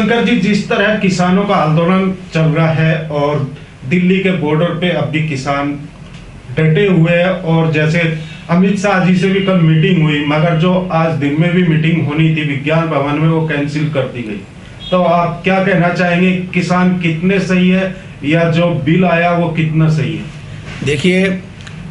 शंकर जी, जिस तरह किसानों का आंदोलन चल रहा है और दिल्ली के बॉर्डर पे अब भी किसान डटे हुए हैं, और जैसे अमित शाह जी से भी कल मीटिंग हुई, मगर जो आज दिन में भी मीटिंग होनी थी विज्ञान भवन में, वो कैंसिल कर दी गई। तो आप क्या कहना चाहेंगे, किसान कितने सही है या जो बिल आया वो कितना सही है? देखिए,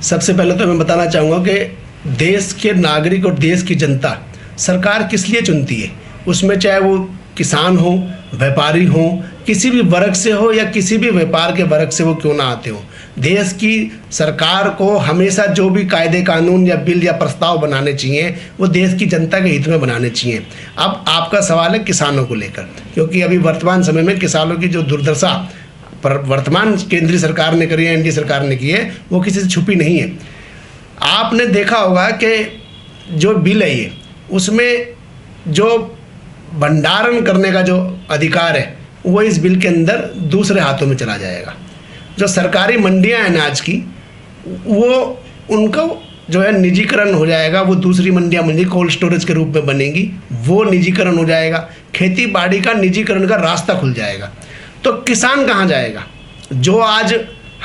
सबसे पहले तो मैं बताना चाहूँगा कि देश के नागरिक और देश की जनता सरकार किस लिए चुनती है, उसमें चाहे वो किसान हो, व्यापारी हो, किसी भी वर्ग से हो या किसी भी व्यापार के वर्ग से वो क्यों ना आते हो, देश की सरकार को हमेशा जो भी कायदे कानून या बिल या प्रस्ताव बनाने चाहिए वो देश की जनता के हित में बनाने चाहिए। अब आपका सवाल है किसानों को लेकर, क्योंकि अभी वर्तमान समय में किसानों की जो दुर्दशा पर वर्तमान केंद्रीय सरकार ने करी है, एनडीए सरकार ने की है, वो किसी से छुपी नहीं है। आपने देखा होगा कि जो बिल है ये, उसमें जो भंडारण करने का जो अधिकार है वो इस बिल के अंदर दूसरे हाथों में चला जाएगा। जो सरकारी मंडियां हैं अनाज की, वो उनका जो है निजीकरण हो जाएगा, वो दूसरी मंडियां बनेंगी, कोल्ड स्टोरेज के रूप में बनेंगी, वो निजीकरण हो जाएगा। खेती बाड़ी का निजीकरण का रास्ता खुल जाएगा। तो किसान कहाँ जाएगा? जो आज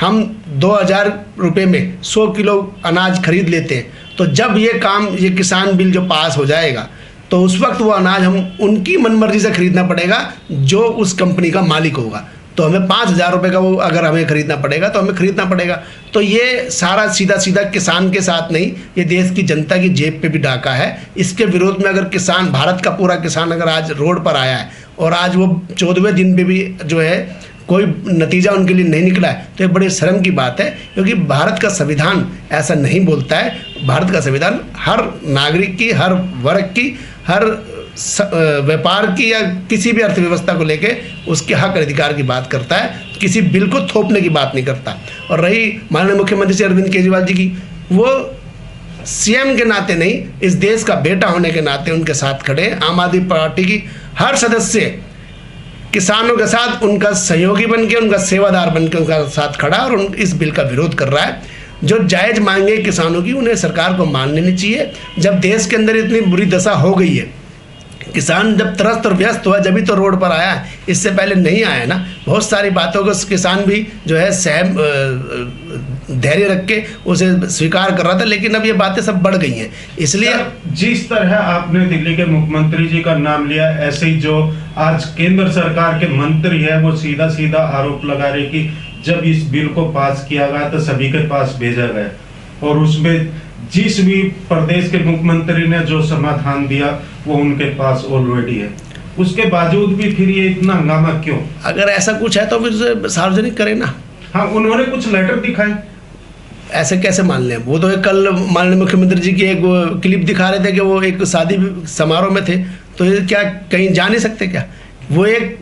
हम 2000 रुपये में 100 किलो अनाज खरीद लेते हैं, तो जब ये किसान बिल जो पास हो जाएगा तो उस वक्त वो अनाज हम उनकी मनमर्जी से खरीदना पड़ेगा जो उस कंपनी का मालिक होगा। तो हमें 5000 रुपये का वो अगर हमें खरीदना पड़ेगा तो हमें खरीदना पड़ेगा। तो ये सारा सीधा सीधा किसान के साथ नहीं, ये देश की जनता की जेब पे भी डाका है। इसके विरोध में अगर किसान, भारत का पूरा किसान अगर आज रोड पर आया है और आज वो 14वें दिन पे भी जो है कोई नतीजा उनके लिए नहीं निकला है, तो ये बड़े शर्म की बात है, क्योंकि भारत का संविधान ऐसा नहीं बोलता है। भारत का संविधान हर नागरिक की, हर वर्ग की, हर व्यापार की या किसी भी अर्थव्यवस्था को लेके उसके हक अधिकार की बात करता है, किसी बिल को थोपने की बात नहीं करता। और रही माननीय मुख्यमंत्री श्री अरविंद केजरीवाल जी की, वो सीएम के नाते नहीं, इस देश का बेटा होने के नाते उनके साथ खड़े। आम आदमी पार्टी की हर सदस्य किसानों के साथ उनका सहयोगी बन के, उनका सेवादार बन के उनका साथ खड़ा और इस बिल का विरोध कर रहा है। जो जायज़ मांगे किसानों की, उन्हें सरकार को मान लेनी चाहिए। जब देश के अंदर इतनी बुरी दशा हो गई है, किसान जब त्रस्त और व्यस्त हुआ जब ही तो रोड पर आया है, इससे पहले नहीं आया ना। बहुत सारी बातों को किसान भी जो है सहम धैर्य रख के उसे स्वीकार कर रहा था, लेकिन अब ये बातें सब बढ़ गई हैं। इसलिए जिस तरह आपने दिल्ली के मुख्यमंत्री जी का नाम लिया, ऐसे ही जो आज केंद्र सरकार के मंत्री है वो सीधा सीधा आरोप लगा रहे कि जब इस बिल को पास किया गया तो सभी के पास भेजा गया, और उसमें जिस भी प्रदेश के मुख्यमंत्री ने जो समाधान दिया वो उनके पास ऑलरेडी है, उसके बावजूद भी फिर ये इतना हंगामा क्यों? अगर ऐसा कुछ है तो फिर सार्वजनिक करें ना। हाँ, उन्होंने कुछ लेटर दिखाए, ऐसे कैसे मान लें? वो तो कल माननीय मुख्यमंत्री जी की एक क्लिप दिखा रहे थे कि वो एक शादी समारोह में थे, तो ये क्या कहीं जा नहीं सकते क्या? वो एक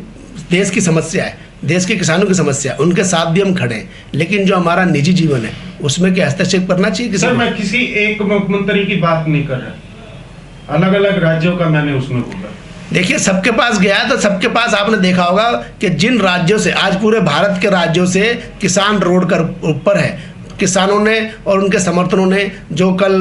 देश की समस्या है, देश के किसानों की समस्या, उनके साथ भी हम खड़े हैं, लेकिन जो हमारा निजी जीवन है उसमें क्या हस्तक्षेप करना चाहिए? सर, मैं किसी एक मुख्यमंत्री की बात नहीं कर रहा, अलग अलग राज्यों का मैंने उसमें बोला। देखिए, सबके पास गया तो सबके पास आपने देखा होगा कि जिन राज्यों से, आज पूरे भारत के राज्यों से किसान रोड कर ऊपर है, किसानों ने और उनके समर्थनों ने जो कल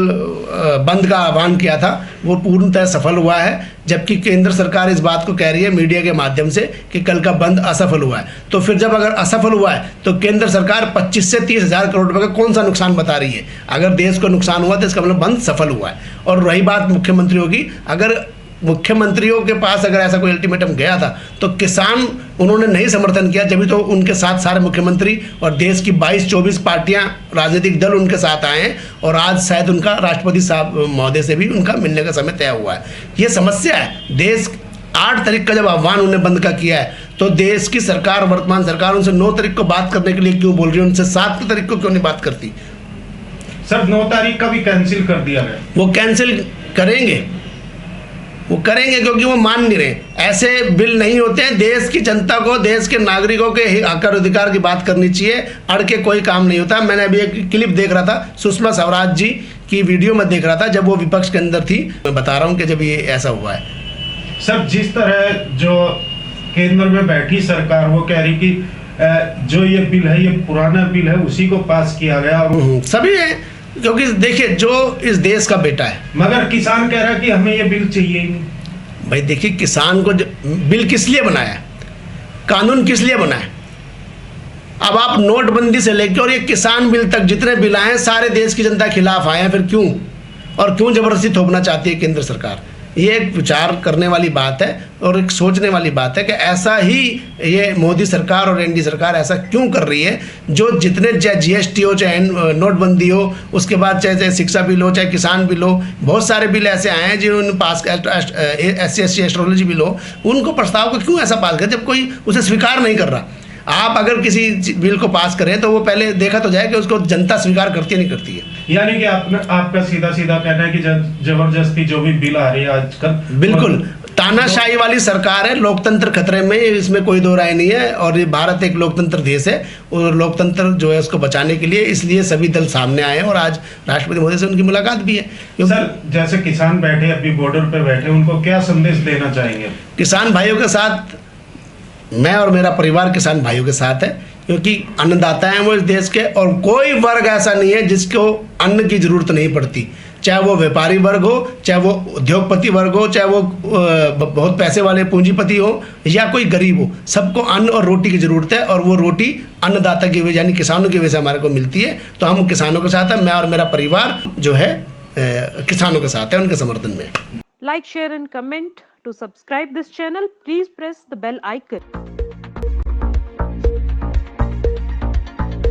बंद का आह्वान किया था वो पूर्णतः सफल हुआ है। जबकि केंद्र सरकार इस बात को कह रही है मीडिया के माध्यम से कि कल का बंद असफल हुआ है। तो फिर जब अगर असफल हुआ है तो केंद्र सरकार 25 से 30 हज़ार करोड़ रुपए का कौन सा नुकसान बता रही है? अगर देश को नुकसान हुआ तो इसका मतलब बंद सफल हुआ है। और रही बात मुख्यमंत्रियों की, अगर मुख्यमंत्रियों के पास अगर ऐसा कोई अल्टीमेटम गया था तो किसान उन्होंने नहीं समर्थन किया, जब तो उनके साथ सारे मुख्यमंत्री और देश की 22-24 पार्टियां, राजनीतिक दल उनके साथ आए हैं, और आज शायद उनका राष्ट्रपति साहब महोदय से भी उनका मिलने का समय तय हुआ है। ये समस्या है। देश 8 तारीख का जब आह्वान उन्हें बंद का किया है तो देश की सरकार, वर्तमान सरकार, उनसे 9 तारीख को बात करने के लिए क्यों बोल रही है? उनसे 7 तारीख को क्यों नहीं बात करती? सर, 9 तारीख का भी कैंसिल कर दिया है। वो कैंसिल करेंगे, वो करेंगे क्योंकि वो मान नहीं रहे। ऐसे बिल नहीं होते हैं। देश की जनता को, देश के नागरिकों के हक और अधिकार की बात करनी चाहिए, अड़ के कोई काम नहीं होता। मैंने अभी एक क्लिप देख रहा था, सुषमा स्वराज जी की वीडियो में देख रहा था जब वो विपक्ष के अंदर थी। मैं बता रहा हूँ कि जब ये ऐसा हुआ है। सर, जिस तरह जो केंद्र में बैठी सरकार वो कह रही कि जो ये बिल है ये पुराना बिल है, उसी को पास किया गया, और सभी है, क्योंकि देखिए जो इस देश का बेटा है। मगर किसान कह रहा है कि हमें ये बिल चाहिए ही नहीं। भाई देखिए, किसान को बिल किस लिए बनाया, कानून किस लिए बनाया? अब आप नोटबंदी से लेकर और ये किसान बिल तक जितने बिल आए हैं सारे देश की जनता खिलाफ आए हैं। फिर क्यों, और क्यों जबरदस्ती थोपना चाहती है केंद्र सरकार? ये एक विचार करने वाली बात है और एक सोचने वाली बात है कि ऐसा ही ये मोदी सरकार और एनडीए सरकार ऐसा क्यों कर रही है, जो जितने चाहे जीएसटी हो, चाहे नोटबंदी हो, उसके बाद चाहे शिक्षा बिल हो, चाहे किसान बिल हो, बहुत सारे बिल ऐसे आए हैं जिन्होंने पास SC/ST एस्ट्रोलॉजी बिल हो, उनको प्रस्ताव को क्यों ऐसा पास कर जब कोई उसे स्वीकार नहीं कर रहा? आप अगर किसी बिल को पास करें तो वो पहले देखा तो जाए कि उसको जनता स्वीकार करती है नहीं करती है। यानी कि आपका सीधा सीधा कहना है कि जबरदस्ती जो भी बिल आ रही है आजकल, बिल्कुल तानाशाही वाली सरकार है, लोकतंत्र खतरे में, इसमें कोई दो राय नहीं है। और ये भारत एक लोकतंत्र देश है और लोकतंत्र जो है उसको बचाने के लिए इसलिए सभी दल सामने आए हैं और आज राष्ट्रपति मोदी से उनकी मुलाकात भी है। सर, जैसे किसान बैठे अभी बॉर्डर पे बैठे, उनको क्या संदेश देना चाहेंगे? किसान भाइयों के साथ मैं और मेरा परिवार किसान भाइयों के साथ है, क्योंकि अन्नदाता हैं वो इस देश के, और कोई वर्ग ऐसा नहीं है जिसको अन्न की जरूरत नहीं पड़ती, चाहे वो व्यापारी वर्ग हो, चाहे वो उद्योगपति वर्ग हो, चाहे वो बहुत पैसे वाले पूंजीपति हो या कोई गरीब हो, सबको अन्न और रोटी की जरूरत है। और वो रोटी अन्नदाता की वजह यानी किसानों की वजह से हमारे को मिलती है। तो हम किसानों के साथ हैं, मैं और मेरा परिवार जो है किसानों के साथ है, उनके समर्थन में। Like, share and comment. To subscribe this channel, please press the bell icon.